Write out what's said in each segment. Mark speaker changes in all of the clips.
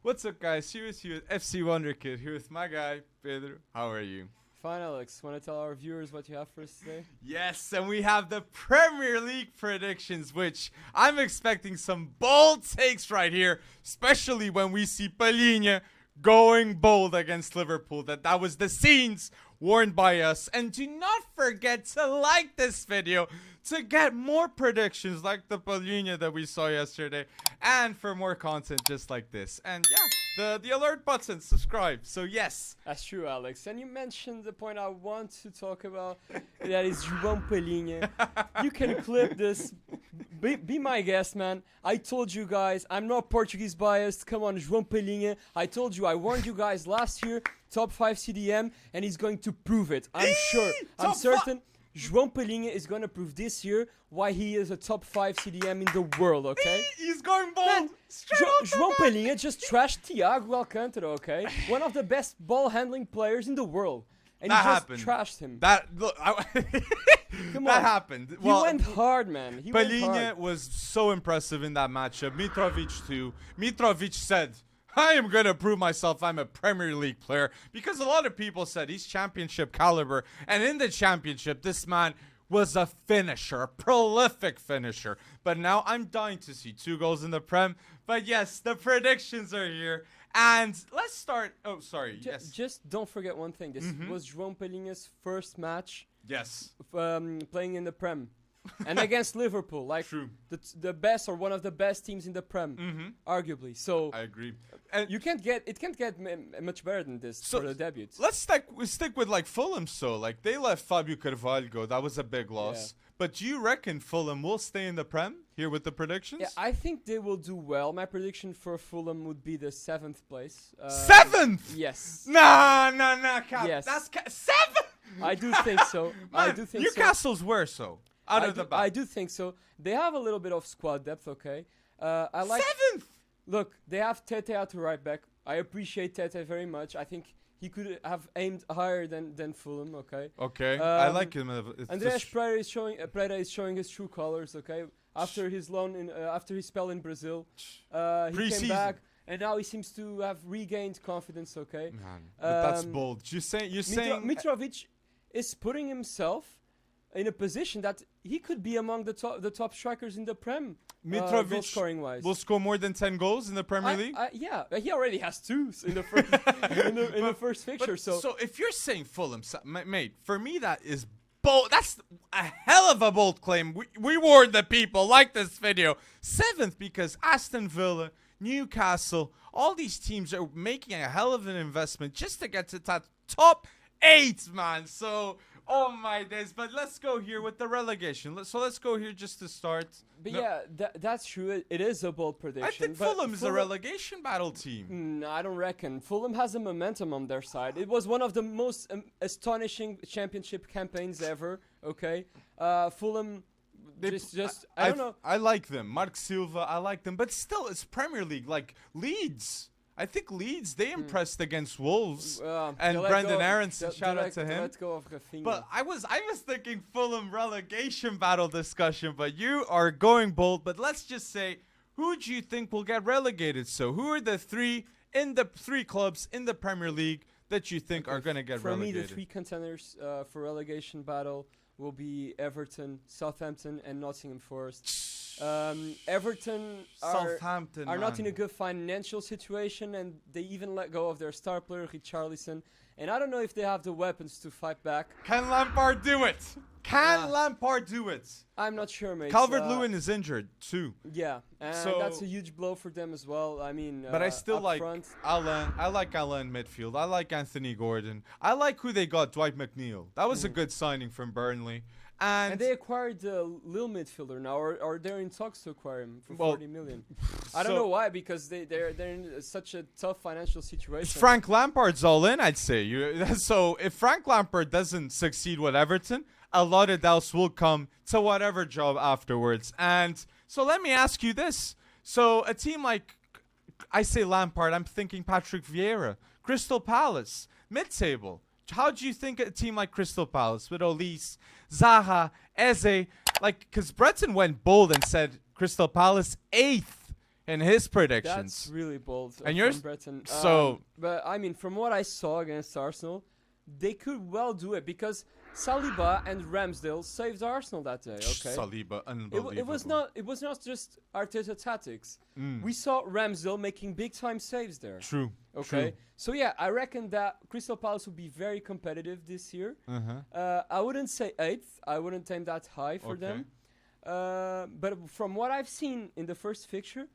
Speaker 1: What's up, guys? Here with you, FC Wonderkid, here with my guy, Pedro. How are you?
Speaker 2: Fine, Alex. Want to tell our viewers what you have for us today?
Speaker 1: Yes, and we have the Premier League predictions, which I'm expecting some bold takes right here, especially when we see Palhinha going bold against Liverpool. That was the scenes warned by us. And do not forget to like this video to get more predictions like the Palhinha that we saw yesterday, and for more content just like this. And yeah, the alert button, subscribe. So yes,
Speaker 2: That's true, Alex. And you mentioned the point I want to talk about. That is João Palhinha. You can clip this. Be my guest, man. I told you guys, I'm not Portuguese biased. Come on, João Palhinha. I told you, I warned you guys last year, top 5 CDM, and he's going to prove it. I'm sure. I'm certain. João Palhinha is going to prove this year why he is a top 5 CDM in the world, okay?
Speaker 1: He's going bold.
Speaker 2: João Palhinha just trashed Thiago Alcantara, okay? One of the best ball handling players in the world. And
Speaker 1: That
Speaker 2: he just
Speaker 1: happened.
Speaker 2: trashed him. Come
Speaker 1: that
Speaker 2: on.
Speaker 1: happened.
Speaker 2: He went hard, man. He went
Speaker 1: Palhinha
Speaker 2: hard.
Speaker 1: was so impressive in that matchup. Mitrovic too. Mitrovic said, I am going to prove myself I'm a Premier League player, because a lot of people said he's championship caliber. And in the championship, this man was a finisher, a prolific finisher. But now I'm dying to see 2 goals in the Prem. But yes, the predictions are here. And let's start. Oh, sorry. Yes.
Speaker 2: Just don't forget one thing. This was João Palhinha's first match
Speaker 1: Yes.
Speaker 2: playing in the Prem. And against Liverpool, like
Speaker 1: True.
Speaker 2: the best or one of the best teams in the Prem, arguably. So
Speaker 1: I agree. And
Speaker 2: it can't get much better than this for the debut.
Speaker 1: let's stick with like Fulham. So like they let Fabio Carvalho go. That was a big loss.
Speaker 2: Yeah.
Speaker 1: But do you reckon Fulham will stay in the Prem here with the predictions?
Speaker 2: Yeah, I think they will do well. My prediction for Fulham would be the 7th place.
Speaker 1: 7th?
Speaker 2: Yes.
Speaker 1: Nah, Cap.
Speaker 2: Yes.
Speaker 1: That's 7th.
Speaker 2: I do think so. I
Speaker 1: Man,
Speaker 2: do think
Speaker 1: Newcastle's where so? Out of the back.
Speaker 2: I do think so. They have a little bit of squad depth, okay? I like.
Speaker 1: 7th.
Speaker 2: Look, they have Tete out to right back. I appreciate Tete very much. I think he could have aimed higher than Fulham, okay?
Speaker 1: Okay, I
Speaker 2: Um,
Speaker 1: like him. It's
Speaker 2: Andreas
Speaker 1: just-
Speaker 2: Pereira is showing his true colors, okay? After his loan in after his spell in Brazil, he
Speaker 1: Pre-season.
Speaker 2: came back and now he seems to have regained confidence, okay?
Speaker 1: Man, but that's
Speaker 2: Um,
Speaker 1: bold. You're saying
Speaker 2: Mitrovic is putting himself in a position that he could be among the top strikers in the Prem.
Speaker 1: Mitrovic
Speaker 2: goal scoring wise.
Speaker 1: will score more than 10 goals in the Premier League?
Speaker 2: Yeah, he already has 2 in the first in the first fixture.
Speaker 1: But,
Speaker 2: So
Speaker 1: if you're saying Fulham, mate, for me that is bold. That's a hell of a bold claim. We warned the people, like this video. 7th because Aston Villa, Newcastle, all these teams are making a hell of an investment just to get to that top 8, man. So, oh my days. But let's go here with the relegation. Let's go here just to start.
Speaker 2: but
Speaker 1: No,
Speaker 2: yeah, that's true. It is a bold prediction.
Speaker 1: I think
Speaker 2: but
Speaker 1: Fulham is a relegation battle team.
Speaker 2: I don't reckon. Fulham has a momentum on their side. It was one of the most astonishing championship campaigns ever. Okay, Fulham. I don't know.
Speaker 1: I like them. Mark Silva, I like them. But still, it's Premier League. Like, Leeds. I think Leeds, they impressed against Wolves. And
Speaker 2: they let
Speaker 1: Brendan
Speaker 2: go-
Speaker 1: Aronson,
Speaker 2: they
Speaker 1: shout out
Speaker 2: let-
Speaker 1: to
Speaker 2: they
Speaker 1: him.
Speaker 2: Let go of Rafinha.
Speaker 1: But I was thinking Fulham relegation battle discussion, but you are going bold. But let's just say, who do you think will get relegated? So who are the 3 clubs in the Premier League that you think are going to get
Speaker 2: For
Speaker 1: relegated?
Speaker 2: me, the 3 contenders for relegation battle will be Everton, Southampton, and Nottingham Forest. Everton
Speaker 1: Southampton,
Speaker 2: are not in a
Speaker 1: man.
Speaker 2: good financial situation, and they even let go of their star player, Richarlison. And I don't know if they have the weapons to fight back.
Speaker 1: Can Lampard do it? Can Lampard do it?
Speaker 2: I'm not sure, mate.
Speaker 1: Calvert-Lewin is injured too.
Speaker 2: Yeah, and
Speaker 1: So-
Speaker 2: that's a huge blow for them as well. I mean,
Speaker 1: But I still
Speaker 2: up
Speaker 1: like
Speaker 2: front,
Speaker 1: Alan. I like Alan midfield. I like Anthony Gordon. I like who they got, Dwight McNeil. That was a good signing from Burnley.
Speaker 2: and they acquired the Lille midfielder now, or they're in talks to acquire him for 40 million. I don't
Speaker 1: so-
Speaker 2: know why, because they're in such a tough financial situation.
Speaker 1: It's Frank Lampard's all in, I'd say. So if Frank Lampard doesn't succeed with Everton, a lot of doubts will come to whatever job afterwards. And so let me ask you this. So a team like, I say Lampard, I'm thinking Patrick Vieira, Crystal Palace, mid-table. How do you think a team like Crystal Palace with Olise, Zaha, Eze, like, because Breton went bold and said Crystal Palace 8th in his predictions.
Speaker 2: That's really bold.
Speaker 1: And yours?
Speaker 2: From Breton.
Speaker 1: So-
Speaker 2: but I mean, from what I saw against Arsenal, they could well do it because Saliba and Ramsdale saved Arsenal that day. Okay.
Speaker 1: Saliba, unbelievable.
Speaker 2: It was not just Arteta tactics. We saw Ramsdale making big time saves there.
Speaker 1: True.
Speaker 2: Okay.
Speaker 1: True.
Speaker 2: So yeah, I reckon that Crystal Palace will be very competitive this year. I wouldn't say 8th. I wouldn't aim that high for them. But from what I've seen in the first fixture,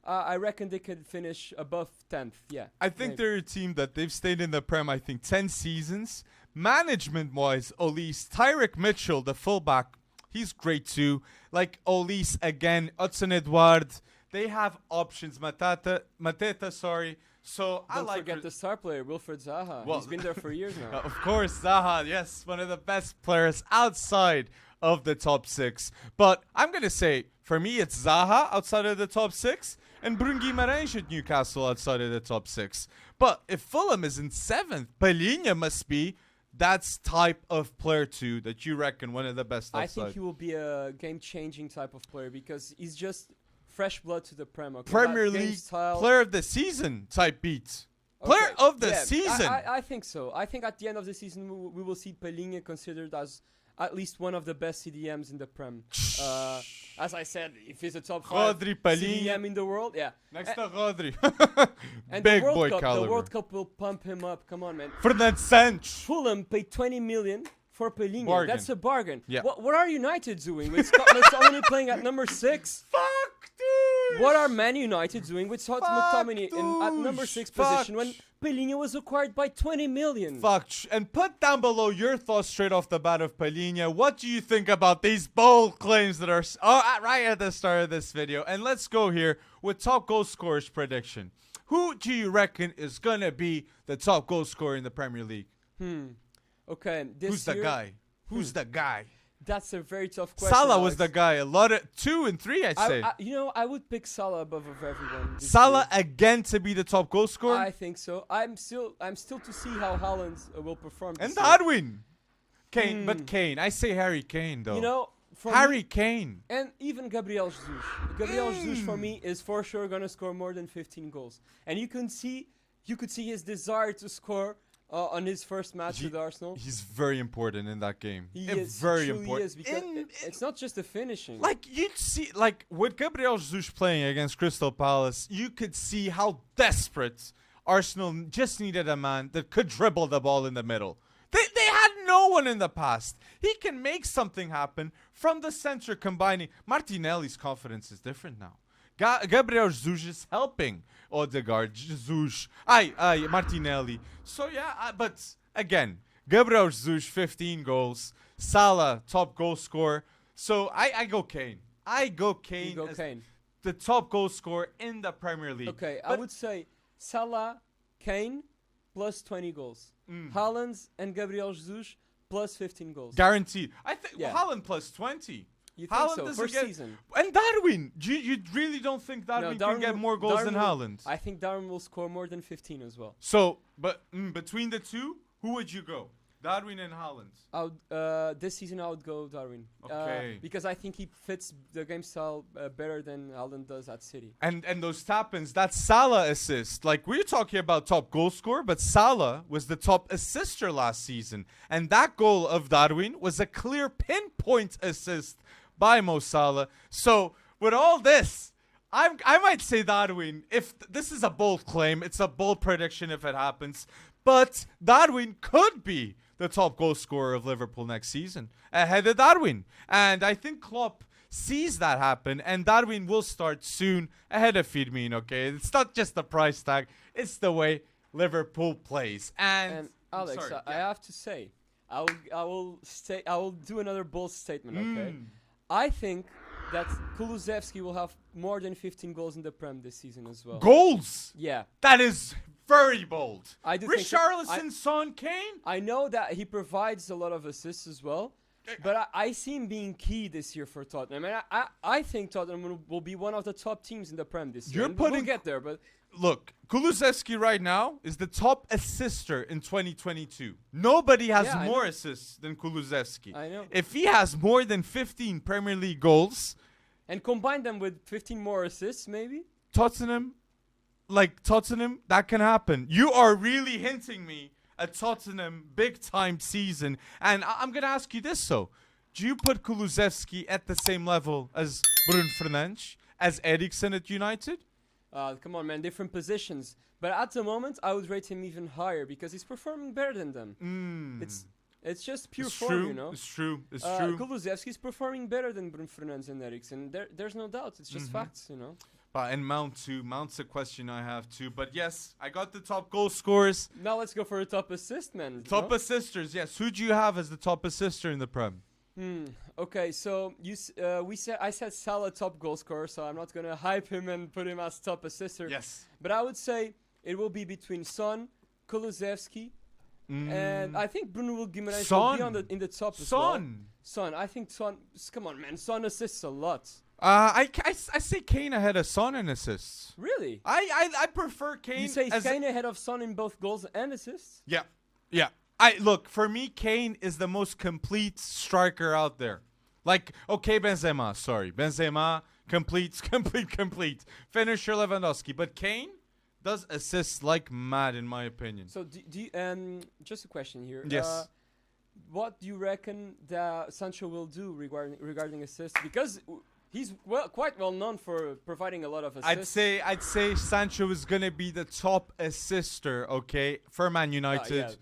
Speaker 2: I reckon they could finish above 10th. Yeah.
Speaker 1: I think
Speaker 2: maybe.
Speaker 1: they're a team that they've stayed in the Prem, I think, 10 seasons. Management-wise, Olise, Tyrick Mitchell, the fullback, he's great too. Like Olise again, Hudson Edouard, they have options. Mateta, sorry. So I
Speaker 2: Don't
Speaker 1: like
Speaker 2: forget the star player, Wilfred Zaha.
Speaker 1: Well-
Speaker 2: He's been there for years now.
Speaker 1: Of course, Zaha, yes, one of the best players outside of the top 6. But I'm going to say, for me, it's Zaha outside of the top 6 and Bruno Guimaraes at Newcastle outside of the top 6. But if Fulham is in 7th, Palhinha must be that type of player too that you reckon one of the best outside.
Speaker 2: I think he will be a game-changing type of player because he's just fresh blood to the Prem. Okay?
Speaker 1: Premier
Speaker 2: That game
Speaker 1: League
Speaker 2: style-
Speaker 1: player of the season type beat.
Speaker 2: Okay,
Speaker 1: Player of the
Speaker 2: yeah,
Speaker 1: season.
Speaker 2: I think so. I think at the end of the season we will see Palhinha considered as at least one of the best CDMs in the Prem. As I said, if he's a top 5
Speaker 1: Rodri, Palhinha.
Speaker 2: CDM in the world, yeah.
Speaker 1: Next to Rodri.
Speaker 2: And
Speaker 1: Big
Speaker 2: the World
Speaker 1: boy
Speaker 2: Cup,
Speaker 1: caliber.
Speaker 2: the World Cup will pump him up. Come on, man.
Speaker 1: Fernand Sanch.
Speaker 2: Fulham paid 20 million for Palhinha.
Speaker 1: Bargain.
Speaker 2: That's a bargain.
Speaker 1: Yeah.
Speaker 2: What are United doing with Scott McTominay playing at number 6?
Speaker 1: Fuck, dude.
Speaker 2: What are Man United doing with Scott McTominay at number
Speaker 1: douche.
Speaker 2: 6
Speaker 1: Fuck.
Speaker 2: position when Palhinha was acquired by 20 million?
Speaker 1: Fuck. And put down below your thoughts straight off the bat of Palhinha. What do you think about these bold claims that are right at the start of this video? And let's go here with top goal scorers prediction. Who do you reckon is going to be the top goal scorer in the Premier League?
Speaker 2: Okay, this
Speaker 1: Who's the
Speaker 2: year,
Speaker 1: guy? Who's the guy?
Speaker 2: That's a very tough question.
Speaker 1: Salah was
Speaker 2: Alex.
Speaker 1: the guy. A lot of 2 and 3, I'd say.
Speaker 2: I would pick Salah above of everyone. this
Speaker 1: Salah
Speaker 2: year.
Speaker 1: again to be the top goal scorer.
Speaker 2: I think so. I'm still to see how Haaland will perform.
Speaker 1: And
Speaker 2: this year.
Speaker 1: Darwin. Kane, but Kane. I say Harry Kane though.
Speaker 2: You know, for
Speaker 1: Harry
Speaker 2: me,
Speaker 1: Kane.
Speaker 2: and even Gabriel Jesus. Gabriel Jesus for me is for sure gonna score more than 15 goals, and you could see his desire to score on his first match with Arsenal.
Speaker 1: He's very important in that game.
Speaker 2: He
Speaker 1: very
Speaker 2: truly
Speaker 1: important.
Speaker 2: is because it's not just the finishing.
Speaker 1: Like you'd see, like with Gabriel Jesus playing against Crystal Palace, you could see how desperate Arsenal just needed a man that could dribble the ball in the middle. They had no one in the past. He can make something happen from the center combining. Martinelli's confidence is different now. Gabriel Jesus is helping Odegaard, Jesus, Martinelli. So yeah, but again, Gabriel Jesus 15 goals, Salah top goal scorer. So I go Kane. I go Kane.
Speaker 2: You go
Speaker 1: as
Speaker 2: Kane.
Speaker 1: the top goal scorer in the Premier League.
Speaker 2: Okay, I
Speaker 1: But
Speaker 2: would say Salah, Kane, plus 20 goals. Haaland and Gabriel Jesus plus 15 goals.
Speaker 1: guaranteed. I think
Speaker 2: Yeah.
Speaker 1: Haaland plus 20.
Speaker 2: You think
Speaker 1: Haaland
Speaker 2: so?
Speaker 1: doesn't
Speaker 2: First
Speaker 1: get-
Speaker 2: season.
Speaker 1: And Darwin. You really don't think Darwin can get more goals than Haaland?
Speaker 2: I think Darwin will score more than 15 as well.
Speaker 1: So, but between the two, who would you go? Darwin and Haaland.
Speaker 2: This season I would go Darwin.
Speaker 1: Okay.
Speaker 2: Because I think he fits the game style better than Haaland does at City.
Speaker 1: And those tap-ins, that Salah assist. Like, we're talking about top goal scorer, but Salah was the top assister last season. And that goal of Darwin was a clear pinpoint assist by Mo Salah. So, with all this, I might say Darwin. If this is a bold claim, it's a bold prediction if it happens. But Darwin could be the top goal scorer of Liverpool next season, ahead of Darwin. And I think Klopp sees that happen, and Darwin will start soon ahead of Firmino, okay? It's not just the price tag, it's the way Liverpool plays.
Speaker 2: And Alex,
Speaker 1: sorry,
Speaker 2: I have to say, I will do another bold statement, okay?
Speaker 1: Mm.
Speaker 2: I think that Kulusevski will have more than 15 goals in the Prem this season as well.
Speaker 1: Goals!
Speaker 2: Yeah.
Speaker 1: That is very bold.
Speaker 2: I do think so.
Speaker 1: Richarlison, Son, Kane?
Speaker 2: I know that he provides a lot of assists as well, but I see him being key this year for Tottenham. And I think Tottenham will be one of the top teams in the Prem this year.
Speaker 1: You're
Speaker 2: And we'll
Speaker 1: putting-
Speaker 2: get there, but
Speaker 1: Look, Kulusevski right now is the top assister in 2022. Nobody has
Speaker 2: Yeah, I
Speaker 1: more
Speaker 2: know.
Speaker 1: assists than Kulusevski.
Speaker 2: I know.
Speaker 1: If he has more than 15 Premier League goals,
Speaker 2: And combine them with 15 more assists, maybe?
Speaker 1: Tottenham, that can happen. You are really hinting me a Tottenham big-time season. And I'm going to ask you this, though. Do you put Kulusevski at the same level as Bruno Fernandes, as Eriksen at United?
Speaker 2: Come on, man, different positions. But at the moment, I would rate him even higher because he's performing better than them. It's just pure form, you know.
Speaker 1: It's true.
Speaker 2: Kulusevski's performing better than Bruno Fernandes and Eriksen. There's no doubt. It's just facts, you know.
Speaker 1: And Mount's a question I have too. But yes, I got the top goal scorers.
Speaker 2: Now let's go for a top assist, man.
Speaker 1: Top assisters, yes. Who do you have as the top assister in the Prem?
Speaker 2: Okay, so I said Salah top goal scorer, so I'm not gonna hype him and put him as top assister.
Speaker 1: Yes.
Speaker 2: But I would say it will be between Son, Kulusevski, and I think Bruno Guimaraes will be in the top as well. Son, I think Son. Come on, man. Son assists a lot.
Speaker 1: I say Kane ahead of Son in assists.
Speaker 2: Really?
Speaker 1: I prefer Kane.
Speaker 2: You say Kane ahead of Son in both goals and assists?
Speaker 1: Yeah. Look, for me, Kane is the most complete striker out there. Like, okay, Benzema completes, complete. Finisher Lewandowski. But Kane does assists like mad, in my opinion.
Speaker 2: So, just a question here.
Speaker 1: Yes.
Speaker 2: What do you reckon that Sancho will do regarding assists? Because he's quite well known for providing a lot of assists.
Speaker 1: I'd say Sancho is gonna be the top assister, okay, for Man United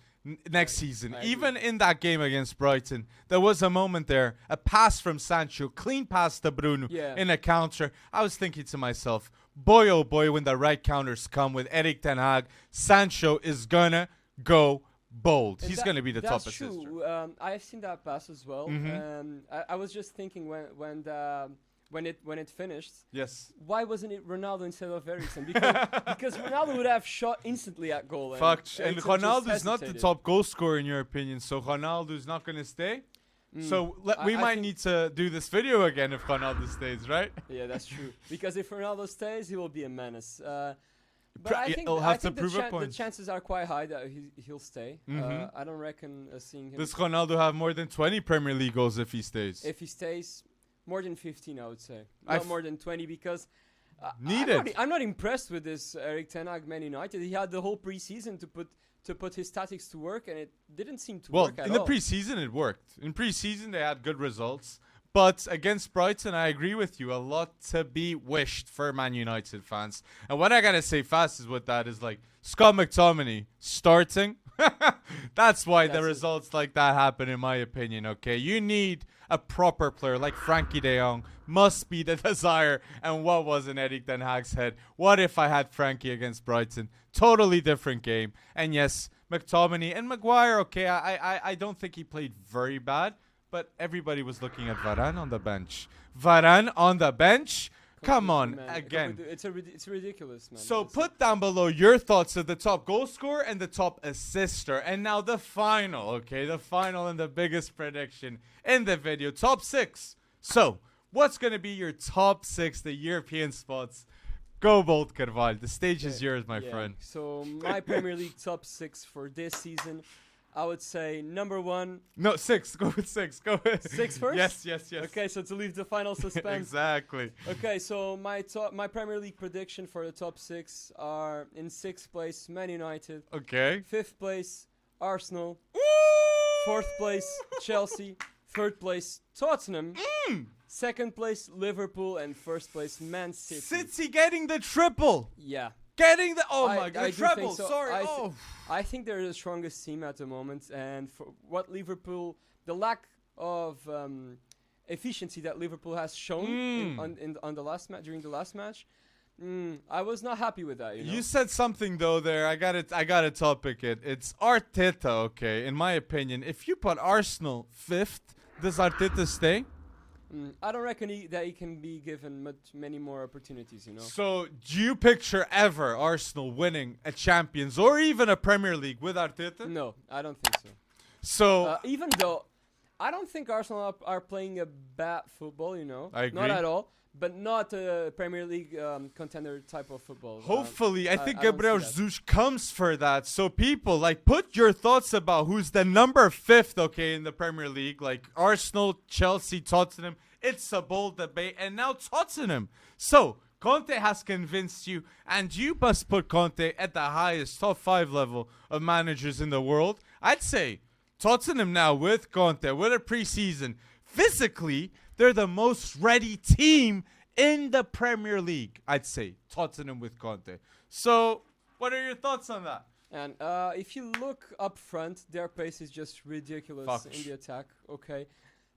Speaker 1: next season. Even in that game against Brighton, there was a moment there, a pass from Sancho, clean pass to Bruno in a counter. I was thinking to myself, boy oh boy, when the right counters come with Erik ten Hag, Sancho is gonna go bold. He's going to be the top assister.
Speaker 2: That's true. I've seen that pass as well. I was just thinking when it finished.
Speaker 1: Yes.
Speaker 2: Why wasn't it Ronaldo instead of Eriksen? Because Ronaldo would have shot instantly at goal.
Speaker 1: And Ronaldo's not the top goal scorer in your opinion, so Ronaldo's not going to stay. So we might need to do this video again if Ronaldo stays, right?
Speaker 2: Yeah, that's true. Because if Ronaldo stays, he will be a menace. But I think the chances are quite high that he'll stay. I don't reckon seeing him.
Speaker 1: Does Ronaldo have more than 20 Premier League goals if he stays?
Speaker 2: If he stays, more than 15, I would say. Not more than 20 because I'm not impressed with this Erik ten Hag Man United. He had the whole preseason to put his tactics to work, and it didn't seem to work at all.
Speaker 1: Well, in the preseason, it worked. In preseason, they had good results. But against Brighton, I agree with you. A lot to be wished for Man United fans. And what I got to say fast is with that is like Scott McTominay starting. That's why the results like that happen, in my opinion, okay? You need a proper player like Frankie de Jong. Must be the desire. And what was in Erik ten Hag's head? What if I had Frankie against Brighton? Totally different game. And yes, McTominay and Maguire, okay, I don't think he played very bad. But everybody was looking at Varane on the bench. Varane on the bench? Come on,
Speaker 2: man.
Speaker 1: again.
Speaker 2: It's ridiculous, man.
Speaker 1: So put down below your thoughts of the top goal scorer and the top assister. And now the final, okay? The final and the biggest prediction in the video. Top 6. So, what's going to be your top 6, the European spots? Go bold, Carvalho. The stage is yours, my friend.
Speaker 2: So, my Premier League top 6 for this season. I would say number 1.
Speaker 1: No, 6. Go with 6. Go with
Speaker 2: 6 first?
Speaker 1: Yes.
Speaker 2: Okay, so to leave the final suspense.
Speaker 1: Exactly.
Speaker 2: Okay, so my Premier League prediction for the top 6 are in 6th place Man United.
Speaker 1: Okay.
Speaker 2: 5th place Arsenal. 4th place Chelsea. 3rd place Tottenham. 2nd place Liverpool and 1st place Man City.
Speaker 1: City getting the triple.
Speaker 2: Yeah.
Speaker 1: Getting the the treble.
Speaker 2: So.
Speaker 1: Sorry.
Speaker 2: I think they're the strongest team at the moment, and for what Liverpool, the lack of efficiency that Liverpool has shown on the last match during the last match, I was not happy with that. You know?
Speaker 1: You said something though there. I got to topic it. It's Arteta. Okay, in my opinion, if you put Arsenal 5th, does Arteta stay?
Speaker 2: I don't reckon that he can be given many more opportunities, you know.
Speaker 1: So, do you picture ever Arsenal winning a Champions or even a Premier League with Arteta?
Speaker 2: No, I don't think so.
Speaker 1: So,
Speaker 2: even though I don't think Arsenal are playing a bad football, you know.
Speaker 1: I agree.
Speaker 2: Not at all. but not a Premier League contender type of football.
Speaker 1: Hopefully, I think
Speaker 2: I don't see
Speaker 1: Gabriel
Speaker 2: that.
Speaker 1: Jesus comes for that. So people, like, put your thoughts about who's the number 5th, okay, in the Premier League. Like Arsenal, Chelsea, Tottenham. It's a bold debate. And now Tottenham. So Conte has convinced you, and you must put Conte at the highest top 5 level of managers in the world. I'd say Tottenham now with Conte, with a preseason. Physically, they're the most ready team in the Premier League, I'd say. Tottenham with Conte. So, what are your thoughts on that?
Speaker 2: And if you look up front, their pace is just ridiculous in the attack. Okay,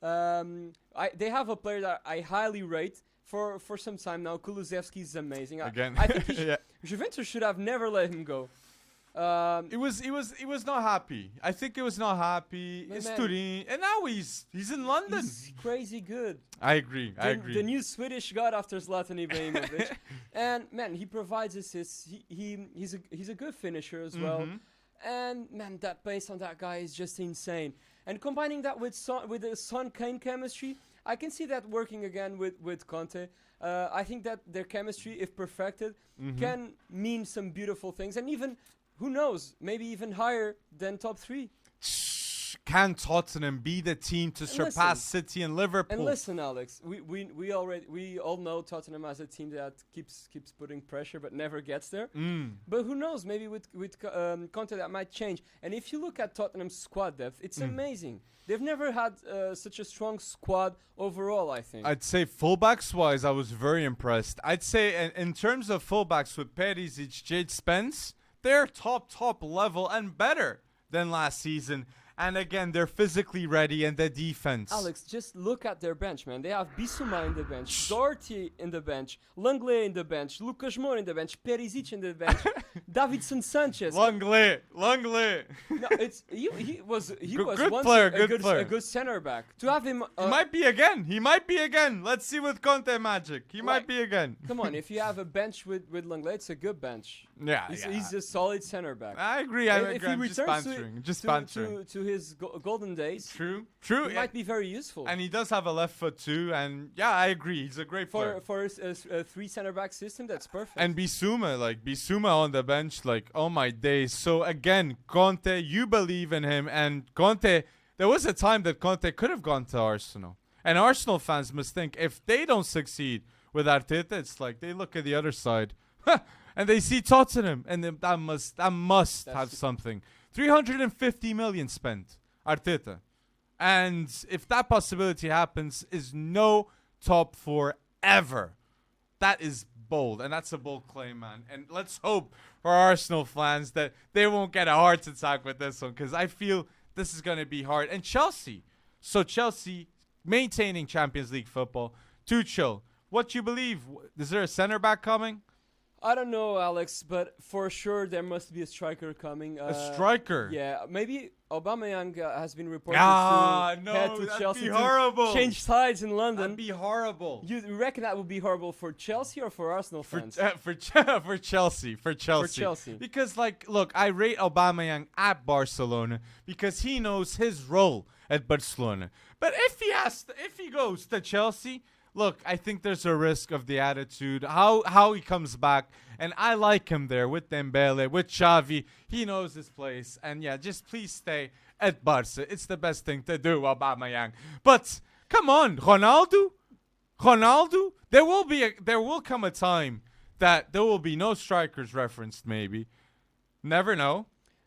Speaker 2: they have a player that I highly rate for some time now. Kulusevski is amazing.
Speaker 1: Again,
Speaker 2: I think
Speaker 1: yeah.
Speaker 2: Juventus should have never let him go.
Speaker 1: It was not happy. I think it was not happy.
Speaker 2: But
Speaker 1: It's
Speaker 2: man,
Speaker 1: Turin, and now he's in London.
Speaker 2: He's crazy good.
Speaker 1: I agree.
Speaker 2: The new Swedish god after Zlatan Ibrahimovic, and man, he provides assists. He's a good finisher as well. And man, that pace on that guy is just insane. And combining that with the Son Kane chemistry, I can see that working again with Conte. I think that their chemistry, if perfected, can mean some beautiful things, and even, who knows, maybe even higher than top 3.
Speaker 1: Can Tottenham be the team to surpass City and Liverpool?
Speaker 2: And listen, Alex, we all know Tottenham as a team that keeps putting pressure but never gets there. But who knows? Maybe with Conte that might change. And if you look at Tottenham's squad depth, it's amazing. They've never had such a strong squad overall, I think.
Speaker 1: I'd say fullbacks wise, I was very impressed. I'd say in terms of fullbacks with Perisic, Jade Spence, they're top level and better than last season. And again, they're physically ready, and the defense.
Speaker 2: Alex, just look at their bench, man. They have Bissouma in the bench, Doherty in the bench, Langley in the bench, Lucas Moura in the bench, Perisic in the bench, Davidson Sanchez.
Speaker 1: Langley.
Speaker 2: No, he was
Speaker 1: Good
Speaker 2: once
Speaker 1: player,
Speaker 2: a
Speaker 1: good player.
Speaker 2: good center back. To have him,
Speaker 1: He might be again. Let's see with Conte magic. He might be again.
Speaker 2: Come on, if you have a bench with Langley, it's a good bench.
Speaker 1: Yeah,
Speaker 2: He's a solid center back.
Speaker 1: I agree.
Speaker 2: If he
Speaker 1: I'm just
Speaker 2: returns
Speaker 1: bantering.
Speaker 2: to his golden days,
Speaker 1: True.
Speaker 2: it might be very useful.
Speaker 1: And he does have a left foot too. And yeah, I agree. He's a great player.
Speaker 2: For a 3 center back system, that's perfect.
Speaker 1: And Bissouma on the bench, like, oh my days. So again, Conte, you believe in him, and Conte. There was a time that Conte could have gone to Arsenal, and Arsenal fans must think if they don't succeed with Arteta, it's like they look at the other side, and they see Tottenham, and that must have something. 350 million spent, Arteta. And if that possibility happens, is no top 4 ever. That is bold, and that's a bold claim, man. And let's hope for Arsenal fans that they won't get a heart attack with this one, because I feel this is going to be hard. And Chelsea. So Chelsea maintaining Champions League football. Tuchel, what you believe? Is there a center back coming?
Speaker 2: I don't know, Alex, but for sure there must be a striker coming.
Speaker 1: A striker?
Speaker 2: Yeah, maybe Aubameyang has been reported
Speaker 1: no,
Speaker 2: to head to
Speaker 1: that'd
Speaker 2: Chelsea
Speaker 1: be
Speaker 2: to
Speaker 1: horrible.
Speaker 2: change sides in London.
Speaker 1: That'd be horrible.
Speaker 2: You reckon that would be horrible for Chelsea or for Arsenal fans?
Speaker 1: For Chelsea. For Chelsea. Because, like, look, I rate Aubameyang at Barcelona because he knows his role at Barcelona. But if he goes to Chelsea, look, I think there's a risk of the attitude, how he comes back. And I like him there with Dembele, with Xavi. He knows his place. And yeah, just please stay at Barca. It's the best thing to do, Aubameyang. But come on, Ronaldo. There will come a time that there will be no strikers referenced. Maybe, never know.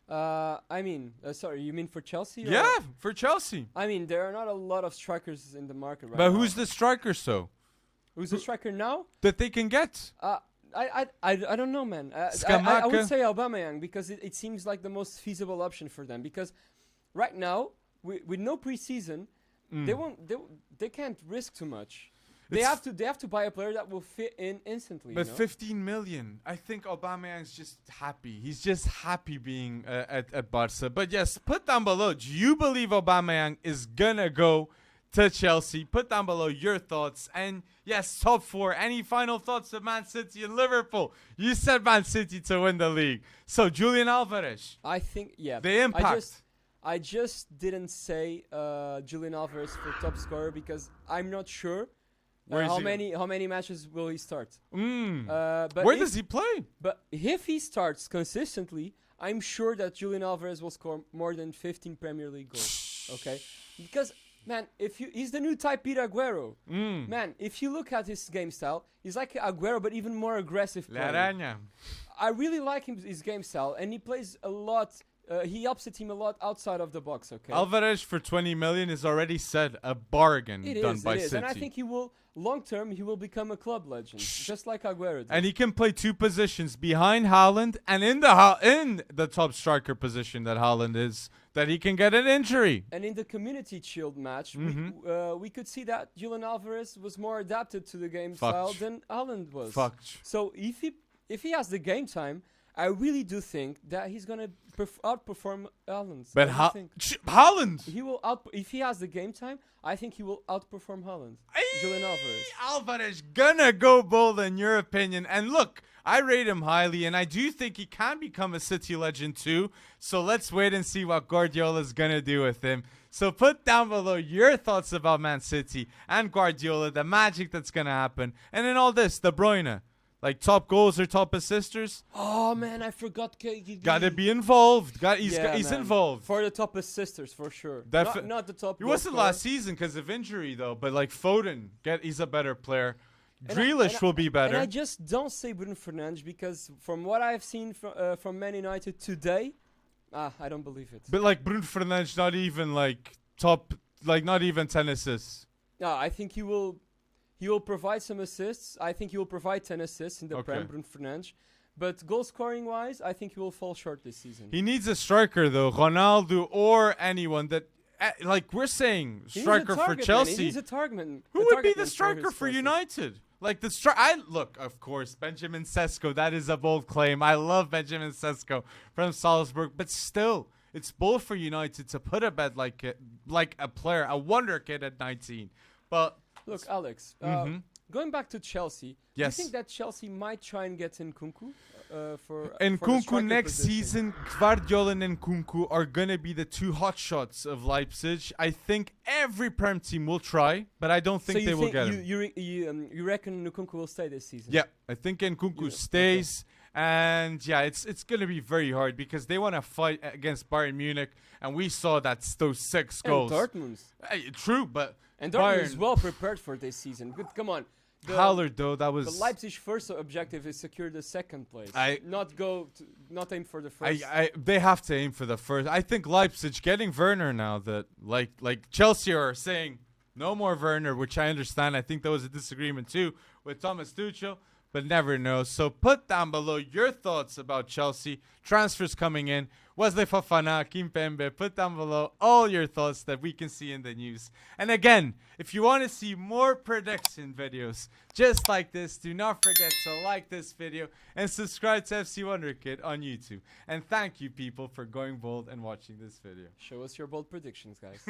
Speaker 2: Sorry, you mean for Chelsea?
Speaker 1: Yeah, for Chelsea.
Speaker 2: I mean, there are not a lot of strikers in the market right now.
Speaker 1: But who's the striker, so?
Speaker 2: Who's the striker now?
Speaker 1: That they can get?
Speaker 2: I don't know, man. I would say Aubameyang because it seems like the most feasible option for them. Because right now, with no preseason, they can't risk too much. They have to buy a player that will fit in instantly.
Speaker 1: But 15 million. I think Aubameyang's just happy. He's just happy being at Barca. But yes, put down below. Do you believe Aubameyang is gonna go to Chelsea? Put down below your thoughts. And yes, top 4. Any final thoughts of Man City and Liverpool? You said Man City to win the league. So Julian Alvarez.
Speaker 2: I think
Speaker 1: the impact.
Speaker 2: I just didn't say Julian Alvarez for top scorer because I'm not sure.
Speaker 1: Where is
Speaker 2: how
Speaker 1: he?
Speaker 2: many matches will he start?
Speaker 1: Where
Speaker 2: But
Speaker 1: does he play?
Speaker 2: But if he starts consistently, I'm sure that Julian Alvarez will score more than 15 Premier League goals. Okay, because man, he's the new type Peter Aguero. Man, if you look at his game style, he's like Aguero but even more aggressive.
Speaker 1: La Araña.
Speaker 2: I really like his game style, and he plays a lot. He helps the team a lot outside of the box. Okay,
Speaker 1: Alvarez for 20 million is already said a bargain done by City.
Speaker 2: And I think he will long term he will become a club legend, just like Aguero did.
Speaker 1: And he can play two positions behind Haaland and in the top striker position that Haaland is. That he can get an injury.
Speaker 2: And in the Community Shield match, we could see that Julian Alvarez was more adapted to the game style than Haaland was. So if he has the game time, I really do think that he's gonna outperform Haaland.
Speaker 1: But Haaland,
Speaker 2: he will if he has the game time, I think he will outperform Haaland. Julian Alvarez.
Speaker 1: Alvarez gonna go bold in your opinion. And look, I rate him highly, and I do think he can become a City legend too. So let's wait and see what Guardiola's gonna do with him. So put down below your thoughts about Man City and Guardiola, the magic that's gonna happen, and in all this, De Bruyne. Like top goals or top assisters.
Speaker 2: Oh man, I forgot.
Speaker 1: Gotta be involved. He's involved
Speaker 2: for the top assisters for sure. Not the top.
Speaker 1: He wasn't last season because of injury though. But like Foden, he's a better player. Grealish will be better.
Speaker 2: And I just don't say Bruno Fernandes because from what I've seen from Man United today, I don't believe it.
Speaker 1: But like Bruno Fernandes, not even like top, like not even 10 assists.
Speaker 2: No, I think he will. He will provide some assists. I think he will provide 10 assists in the Prem, Bruno Fernandes. But goal scoring wise, I think he will fall short this season.
Speaker 1: He needs a striker though, Ronaldo or anyone that, like we're saying, striker for Chelsea.
Speaker 2: He needs a target.
Speaker 1: Who would be the striker for United? Like the look, of course, Benjamin Sesko. That is a bold claim. I love Benjamin Sesko from Salzburg, but still, it's bold for United to put a bet like a player, a Wonderkid at 19. But
Speaker 2: look, Alex, going back to Chelsea, do you think that Chelsea might try and get Nkunku for
Speaker 1: Nkunku next
Speaker 2: position?
Speaker 1: season? Guardiola and Nkunku are going to be the two hotshots of Leipzig. I think every Prem team will try, but I don't think they will get him.
Speaker 2: You reckon Nkunku will stay this season?
Speaker 1: Yeah, I think Nkunku stays. Okay. And yeah, it's going to be very hard because they want to fight against Bayern Munich, and we saw those 6 goals.
Speaker 2: And Dortmund.
Speaker 1: True, but
Speaker 2: and Dortmund is well prepared for this season. Good, come on.
Speaker 1: Haller though, that was
Speaker 2: the Leipzig first objective is secure the second place. Not aim for the first.
Speaker 1: They have to aim for the first. I think Leipzig getting Werner now that like Chelsea are saying no more Werner, which I understand. I think there was a disagreement too with Thomas Tuchel. But never know. So put down below your thoughts about Chelsea. Transfers coming in. Wesley Fofana, Kimpembe. Put down below all your thoughts that we can see in the news. And again, if you want to see more prediction videos just like this, do not forget to like this video and subscribe to FC Wonderkid on YouTube. And thank you, people, for going bold and watching this video.
Speaker 2: Show us your bold predictions, guys.